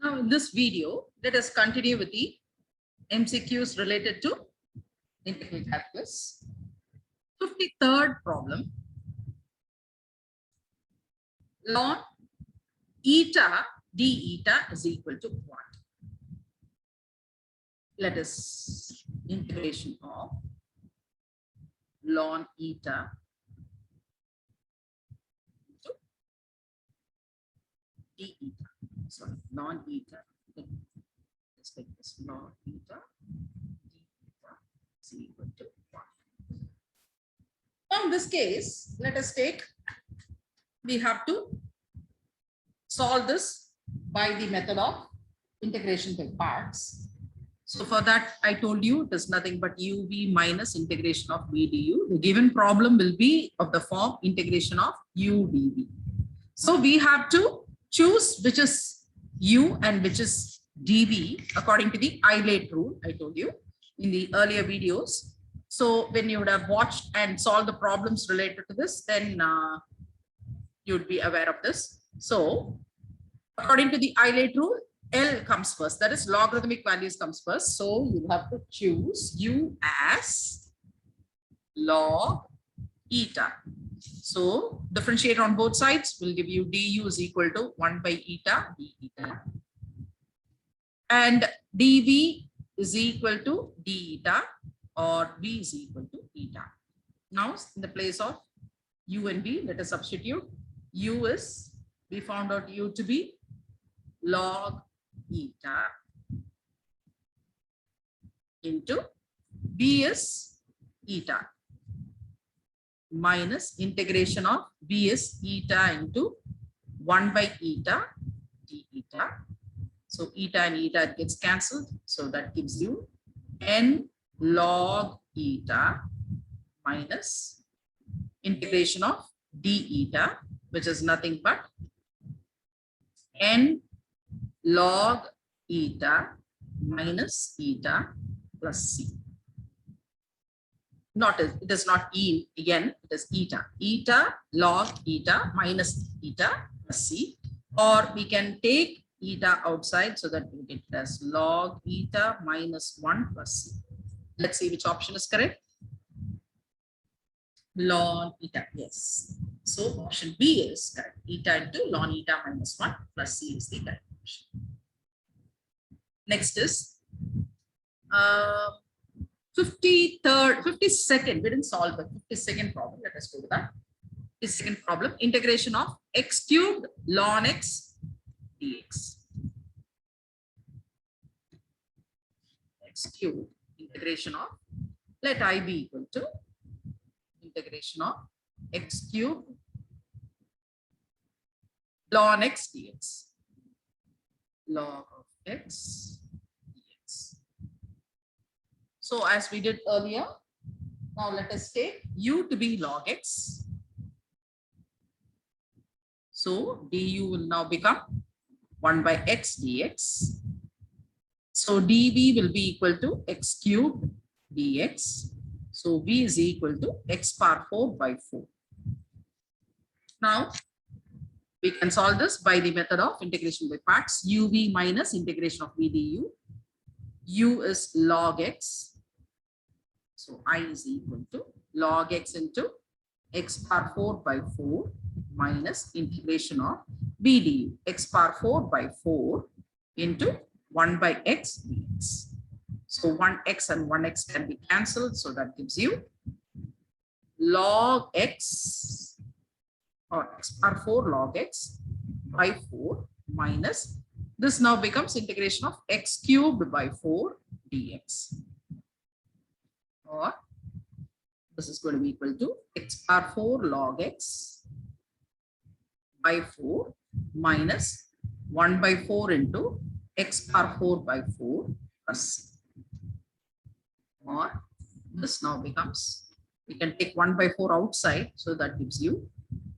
Now in this video, let us continue with the MCQs related to integral calculus. 53rd problem. Ln eta d eta is equal to what? Let us integration of ln eta to d eta. Sorry, ln eta. Let's take this ln eta d eta is equal to 1. Now in this case, let us take, we have to solve this by the method of integration by parts. So for that, I told you it is nothing but uv minus integration of v du. The given problem will be of the form integration of u dv. So we have to choose which is u and which is dv according to the Eilert rule I told you in the earlier videos. So when you would have watched and solved the problems related to this, then you would be aware of this. So according to the Eilert rule, L comes first, that is logarithmic values comes first. So you have to choose u as log eta. So differentiate on both sides will give you du is equal to 1 by eta d eta. And dv is equal to d eta or v is equal to eta. Now in the place of u and v, let us substitute. U is, we found out u to be log eta into v is eta minus integration of v is eta into 1 by eta d eta. So eta and eta gets cancelled. So that gives you n log eta minus integration of d eta, which is nothing but n log eta minus eta plus c. It is not e again, it is eta. Eta log eta minus eta plus c, or we can take eta outside so that we get it as log eta minus 1 plus c. Let's see which option is correct. Ln eta, yes. So option B is correct. Eta into ln eta minus 1 plus c is the correct option. Next is 52nd. We didn't solve the 52nd problem. Let us go to that. 52nd problem. Integration of x cubed ln x dx. X cubed integration of, let I be equal to integration of x cubed ln x dx. Log of x dx. So as we did earlier, now let us take u to be log x. So du will now become 1 by x dx. So dv will be equal to x cubed dx. So v is equal to x power 4 by 4. Now we can solve this by the method of integration by parts. uv minus integration of v du. U is log x. So I is equal to log x into x power 4 by 4 minus integration of v du. X power 4 by 4 into 1 by x dx. So 1x and 1x can be cancelled. So that gives you log x or x power 4 log x by 4 minus, this now becomes integration of x cubed by 4 dx. Or this is going to be equal to x power 4 log x by 4 minus 1 by 4 into x power 4 by 4 plus c. Or this now becomes, we can take 1 by 4 outside, so that gives you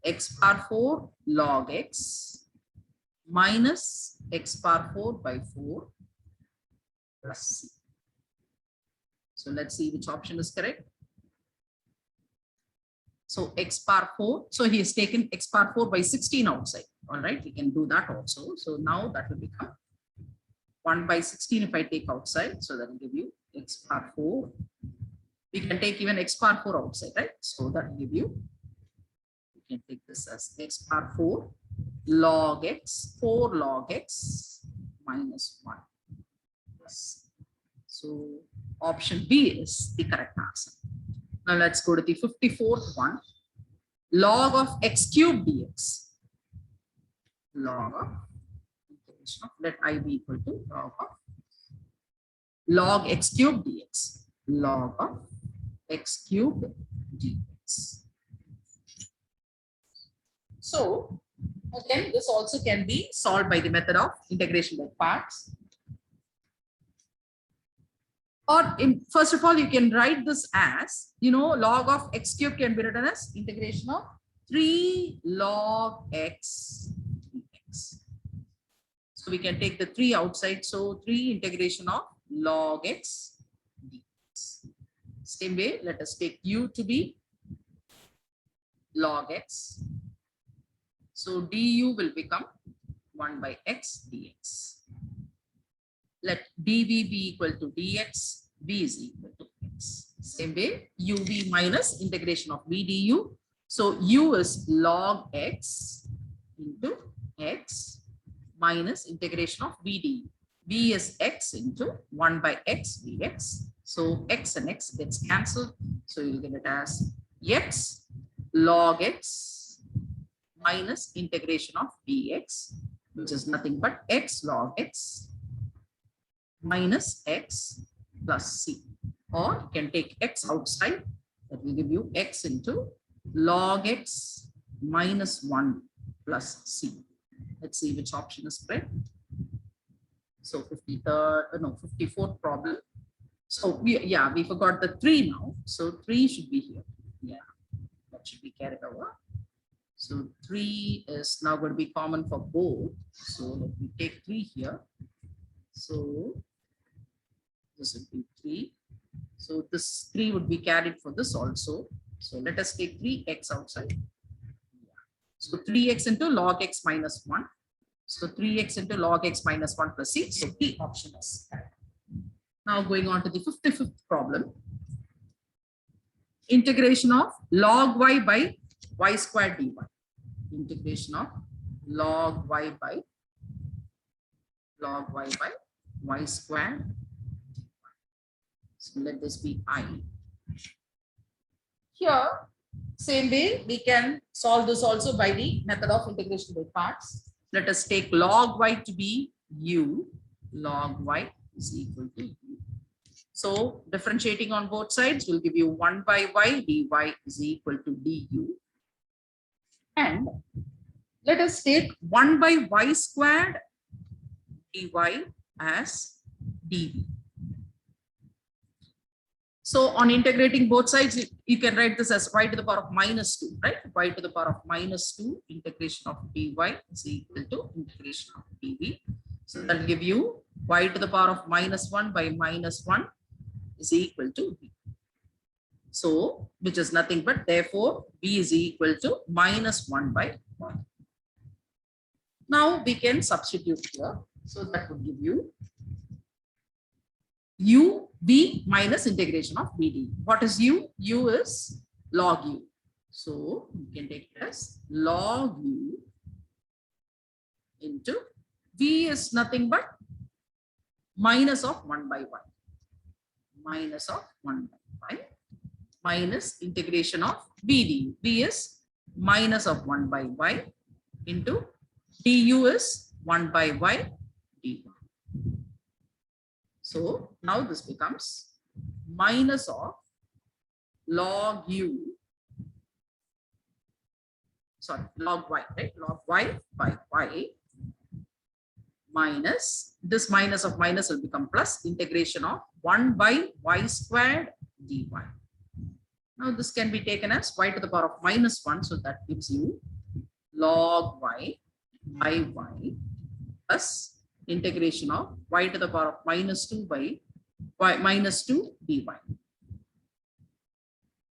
x power 4 log x minus x power 4 by 4 plus c. So let's see which option is correct. So x power 4, so he has taken x power 4 by 16 outside. All right, we can do that also. So now that will become 1 by 16 if I take outside. So that will give you x power 4. We can take even x power 4 outside, right? So that will give you, we can take this as x power 4 log x, 4 log x minus 1. Yes. So option B is the correct answer. Now let's go to the 54th one. Log of x cube dx. Log of integration of, let I be equal to log x cube dx. Log of x cube dx. So again, this also can be solved by the method of integration by parts. Or first of all, you can write this as, log of x cube can be written as integration of 3 log x dx. So we can take the 3 outside. So 3 integration of log x dx. Same way, let us take u to be log x. So du will become 1 by x dx. Let dv be equal to dx, v is equal to x. Same way, uv minus integration of v du. So u is log x into x minus integration of v du. v is x into 1 by x dx. So x and x gets cancelled. So you'll get it as x log x minus integration of dx, which is nothing but x log x minus x plus c. Or you can take x outside. That will give you x into log x minus 1 plus c. Let's see which option is correct. So 54th problem. So we forgot the 3 now. So 3 should be here. Yeah, that should be carried over. So 3 is now going to be common for both. So let me take 3 here. So this would be 3. So this 3 would be carried for this also. So let us take 3x outside. So 3x into log x minus 1. So 3x into log x minus 1 plus c. So the option is correct. Now going on to the 55th problem. Integration of log y by y squared dy. Integration of log y by y squared. So let this be I. Here, same way, we can solve this also by the method of integration by parts. Let us take log y to be u. Log y is equal to u. So differentiating on both sides will give you 1 by y dy is equal to du. And let us take 1 by y squared dy as dv. So on integrating both sides, you can write this as y to the power of minus 2, right? Y to the power of minus 2 integration of dy is equal to integration of dv. So that will give you y to the power of minus 1 by minus 1 is equal to v. So, which is nothing but therefore v is equal to minus 1 by 1. Now we can substitute here. So that would give you u v minus integration of vd. What is u? U is log u. So you can take it as log u into v is nothing but minus of 1 by 1. Minus of 1 by 5 minus integration of vd. v is minus of 1 by y into du is 1 by y dy. So now this becomes minus of log u, sorry, log y, right? Log y by y minus, this minus of minus will become plus integration of 1 by y squared dy. Now this can be taken as y to the power of minus 1. So that gives you log y by y plus integration of y to the power of minus 2 by y minus 2 dy.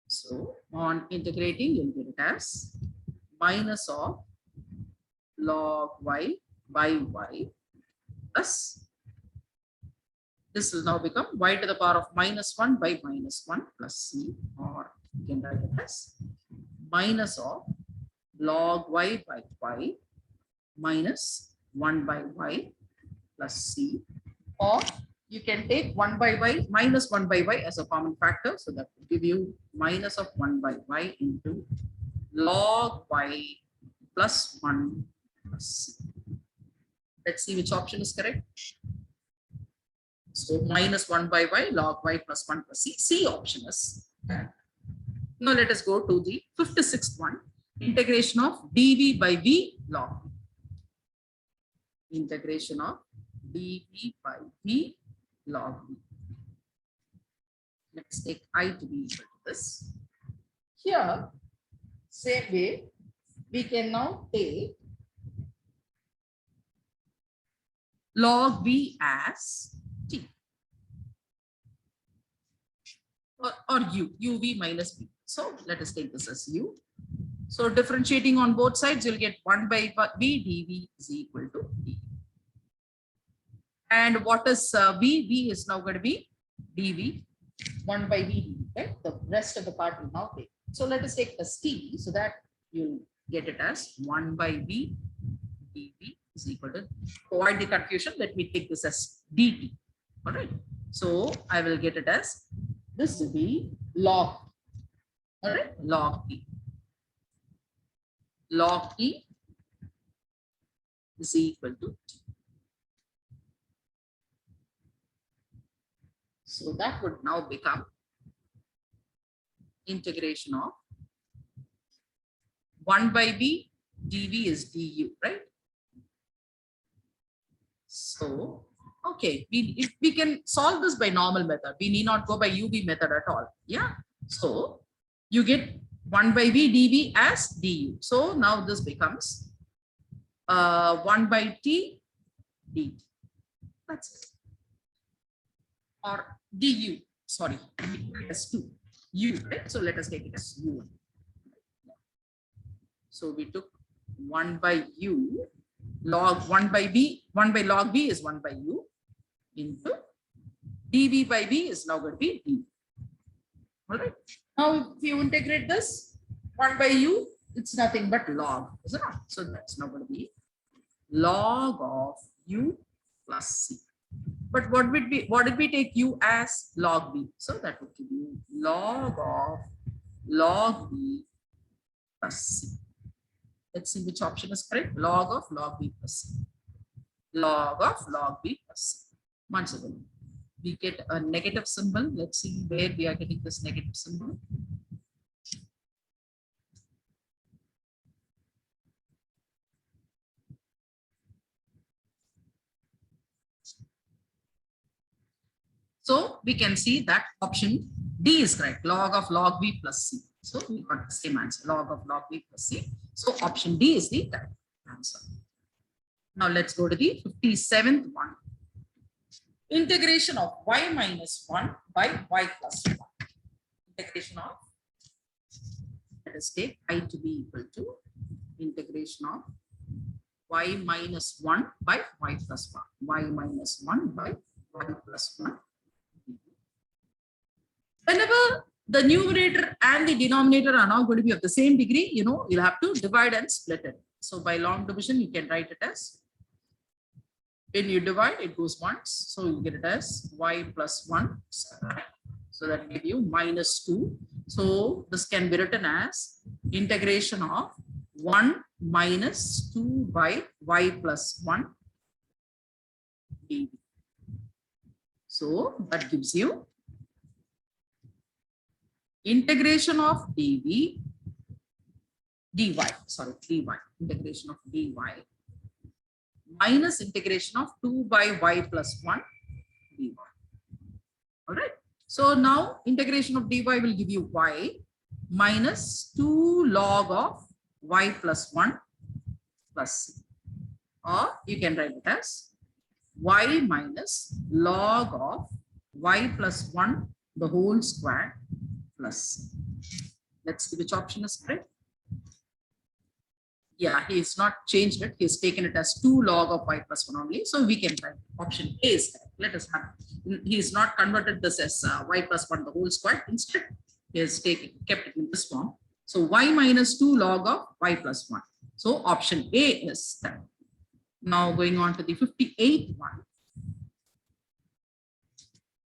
So on integrating, you'll get it as minus of log y by y plus this will now become y to the power of -1 by -1 plus c, or you can write it as minus of log y by y minus 1 by y plus c, or you can take 1 by y minus 1 by y as a common factor. So that will give you minus of 1 by y into log y plus 1 plus c. Let's see which option is correct. So minus 1 by y log y plus 1 plus c. C option is correct. Now let us go to the 56th one. Integration of dv by v log v. Integration of dv by v log v. Let's take I to be equal to this. Here, same way, we can now take log v as t, or uv minus b. So let us take this as u. So differentiating on both sides, you'll get 1 by v dv is equal to d. And what is v? V is now going to be dv, 1 by v dv, right? The rest of the part will now take. So let us take as t, so that you'll get it as 1 by v dv is equal to, to avoid the confusion, let me take this as dt. All right. So I will get it as this to be log. All right, log t. Log t is equal to t. So that would now become integration of 1 by v dv is du, right? So, okay, we can solve this by normal method. We need not go by uv method at all. Yeah. So you get 1 by v dv as du. So now this becomes 1 by t dt. That's it. Or du, sorry, as 2 u, right? So let us take it as u. So we took 1 by u log 1 by v, 1 by log v is 1 by u into dv by v is now going to be d. All right. Now if you integrate this 1 by u, it's nothing but log, is it not? So that's now going to be log of u plus c. But what did we take u as? Log v. So that would give you log of log v plus c. Let's see which option is correct. Log of log v plus c. Log of log v plus c. Once again, we get a negative symbol. Let's see where we are getting this negative symbol. So we can see that option D is correct. Log of log v plus c. So we got the same answer. Log of log v plus c. So option D is the correct answer. Now let's go to the 57th one. Integration of y minus 1 by y plus 1. Integration of, let us take I to be equal to integration of y minus 1 by y plus 1. Y minus 1 by y plus 1. Whenever the numerator and the denominator are now going to be of the same degree, you know, you'll have to divide and split it. So by long division, you can write it as, when you divide, it goes once. So you get it as y plus 1. So that will give you minus 2. So this can be written as integration of 1 minus 2 by y plus 1 dv. So that gives you integration of dv, dy, sorry, dy, integration of dy minus integration of 2 by y plus 1 dy. All right. So now integration of dy will give you y minus 2 log of y plus 1 plus c. Or you can write it as y minus log of y plus 1 the whole square plus c. Let's see which option is correct. Yeah, he's not changed it. He's taken it as 2 log of y plus 1 only. So we can write option A is correct. Let us have, he's not converted this as y plus 1 the whole square. Instead, he has kept it in this form. So y minus 2 log of y plus 1. So option A is correct. Now going on to the 58th one.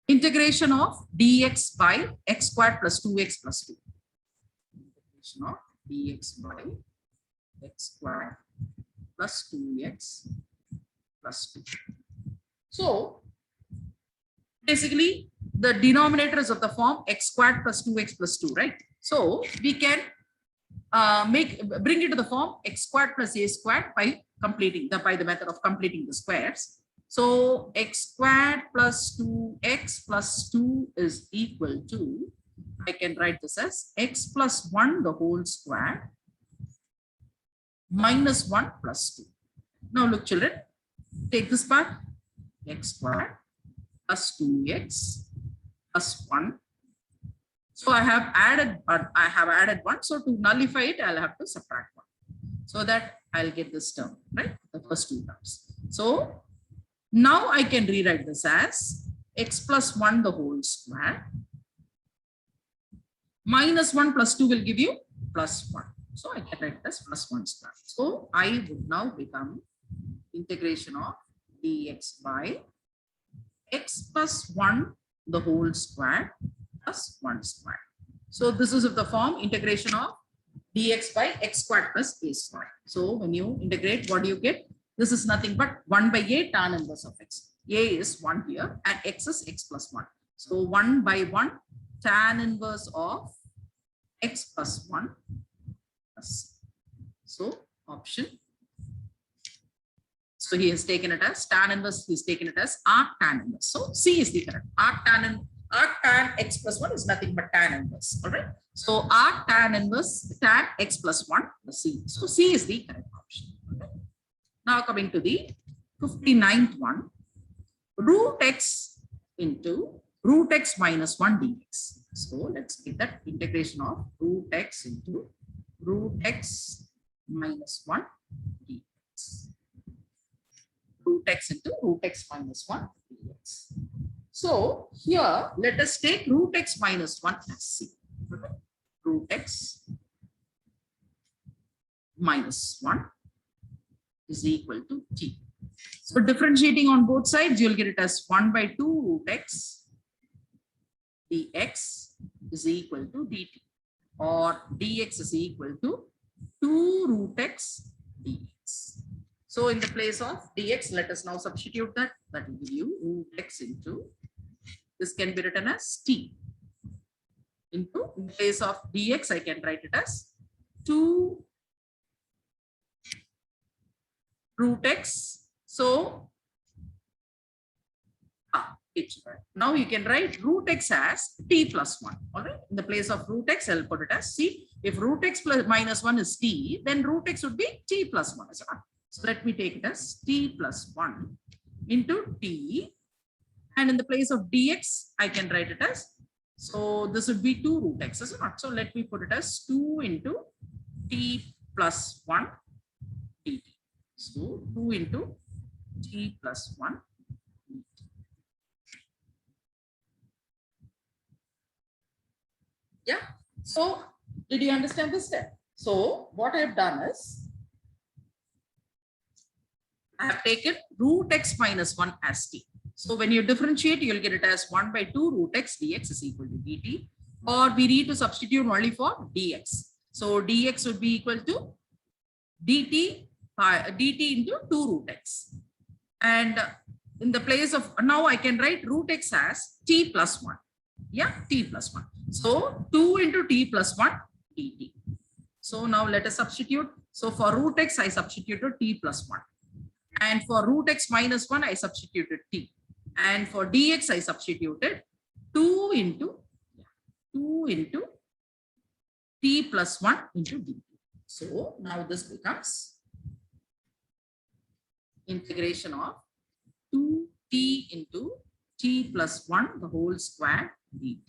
Integration of dx by x squared plus 2x plus 2. Integration of dx by x squared plus 2x plus 2. So basically the denominator is of the form x squared plus 2x plus 2, right? So we can bring it to the form x squared plus a squared by the method of completing the squares. So x squared plus 2x plus 2 is equal to, I can write this as x plus 1 the whole square minus 1 plus 2. Now look children, take this part, x squared plus 2x plus 1. So I have added 1. So to nullify it, I'll have to subtract 1. So that I'll get this term, right? The first two terms. So now I can rewrite this as x plus 1 the whole square minus 1 plus 2 will give you plus 1. So I can write this plus 1 square. So I would now become integration of dx by x plus 1 the whole square plus 1 square. So this is of the form integration of dx by x squared plus a squared. So when you integrate, what do you get? This is nothing but 1 by a tan inverse of x. A is 1 here and x is x plus 1. So 1 by 1 tan inverse of x plus 1 plus. So option. So he has taken it as tan inverse, he's taken it as arc tan inverse. So C is the correct. Arc tan x plus 1 is nothing but tan inverse. All right. So arc tan inverse tan x plus 1 C. So C is the correct option. Okay. Now coming to the 59th one, root x into root x minus 1 dx. So let's get that integration of root x into root x minus 1 dx. Root x into root x minus 1 dx. So here let us take root x minus 1 as C. Root x minus 1 is equal to t. So differentiating on both sides, you'll get it as 1 by 2 root x dx is equal to dt, or dx is equal to 2 root x dx. So in the place of dx, let us now substitute that. That will give you root x into, this can be written as t, into, in place of dx, I can write it as 2 root x. So now you can write root x as t plus 1. All right. In the place of root x, I'll put it as c. If root x plus minus 1 is t, then root x would be t plus 1. So let me take it as t plus 1 into t. And in the place of dx, I can write it as, so this would be 2 root x. So let me put it as 2 into t plus 1 dt. So 2 into t plus 1. Yeah. So did you understand this step? So what I have done is, I have taken root x minus 1 as t. So when you differentiate, you'll get it as 1 by 2 root x dx is equal to dt, or we need to substitute only for dx. So dx would be equal to dt into 2 root x. And in the place of, now I can write root x as t plus 1. Yeah, t plus 1. So 2 into t plus 1 dt. So now let us substitute. So for root x, I substituted t plus 1. And for root x minus 1, I substituted t. And for dx, I substituted 2 into t plus 1 into dt. So now this becomes integration of 2t into t plus 1 the whole square dt.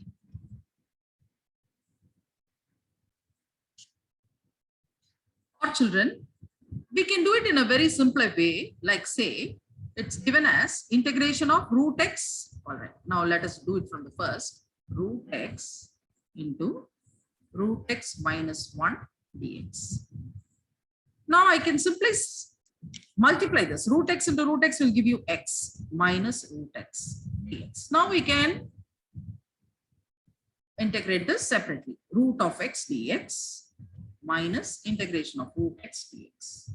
Or children, We can do it in a very simple way, like say, it's given as integration of root x. All right, now let us do it from the first. Root x into root x minus 1 dx. Now I can simply multiply this. Root x into root x will give you x minus root x dx. Now we can integrate this separately. Root of x dx minus integration of root x dx.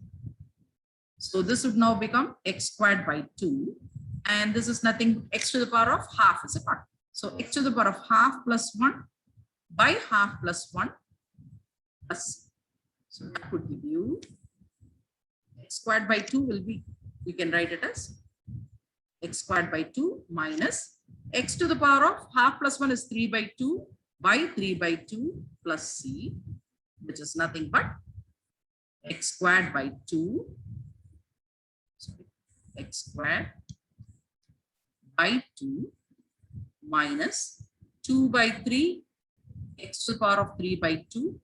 So this would now become x squared by 2. And this is nothing, x to the power of half is a part. So x to the power of half plus 1 by half plus 1 plus. So that would give you x squared by 2 will be, you can write it as x squared by 2 minus x to the power of half plus 1 is 3 by 2 by 3 by 2 plus c, which is nothing but x squared by 2. Sorry, x squared by 2 minus 2 by 3 x to the power of 3 by 2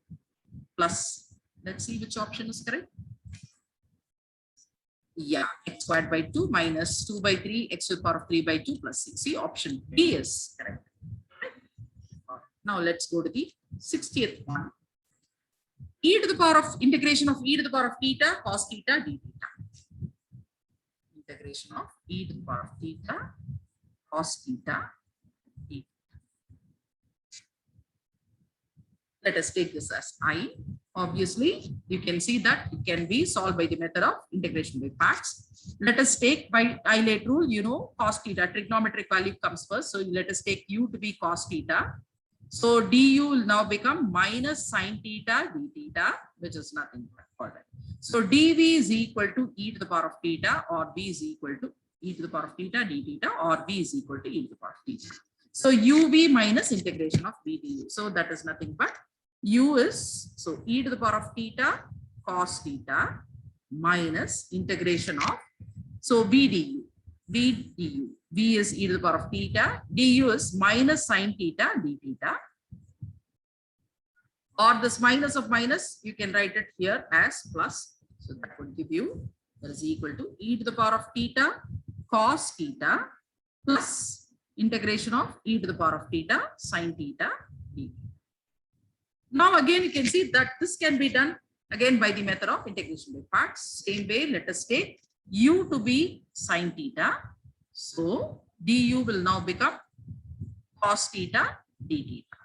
plus, let's see which option is correct. Yeah, x squared by 2 minus 2 by 3 x to the power of 3 by 2 plus 6. See, option B is correct. Now let's go to the 60th one. E to the power of integration of e to the power of theta cos theta d theta. Integration of e to the power of theta cos theta d. Let us take this as I. Obviously, you can see that it can be solved by the method of integration by parts. Let us take by Eilert rule, you know, cos theta, trigonometric value comes first. So let us take u to be cos theta. So du will now become minus sine theta d theta, which is nothing but all right. So dv is equal to e to the power of theta, or v is equal to e to the power of theta d theta, or v is equal to e to the power of theta. So uv minus integration of v du. So that is nothing but u is, so e to the power of theta cos theta minus integration of, so v du, v du, v is e to the power of theta, du is minus sine theta d theta, or this minus of minus, you can write it here as plus. So that would give you, that is equal to e to the power of theta cos theta plus integration of e to the power of theta sine theta d. Now again, you can see that this can be done again by the method of integration by parts. Same way, let us take u to be sine theta. So du will now become cos theta d theta.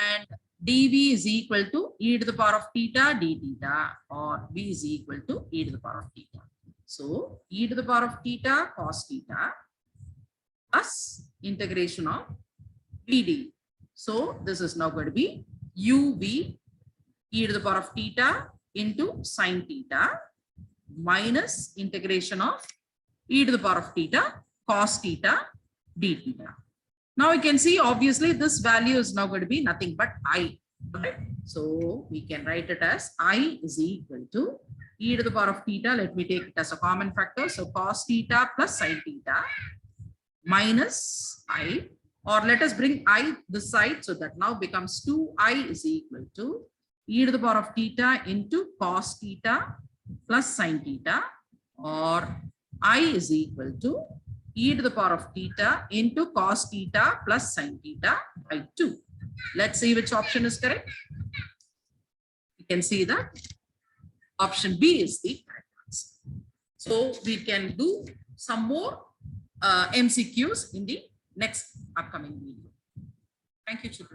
And dv is equal to e to the power of theta d theta, or v is equal to e to the power of theta. So e to the power of theta cos theta plus integration of v du. So this is now going to be uv e to the power of theta into sine theta minus integration of e to the power of theta cos theta d theta. Now you can see obviously this value is now going to be nothing but I. Right? So we can write it as I is equal to e to the power of theta. Let me take it as a common factor. So cos theta plus sine theta minus I, or let us bring I this side, so that now becomes 2I is equal to e to the power of theta into cos theta plus sine theta, or I is equal to e to the power of theta into cos theta plus sine theta by 2. Let's see which option is correct. You can see that option B is the correct answer. So we can do some more MCQs in the next upcoming video. Thank you, children.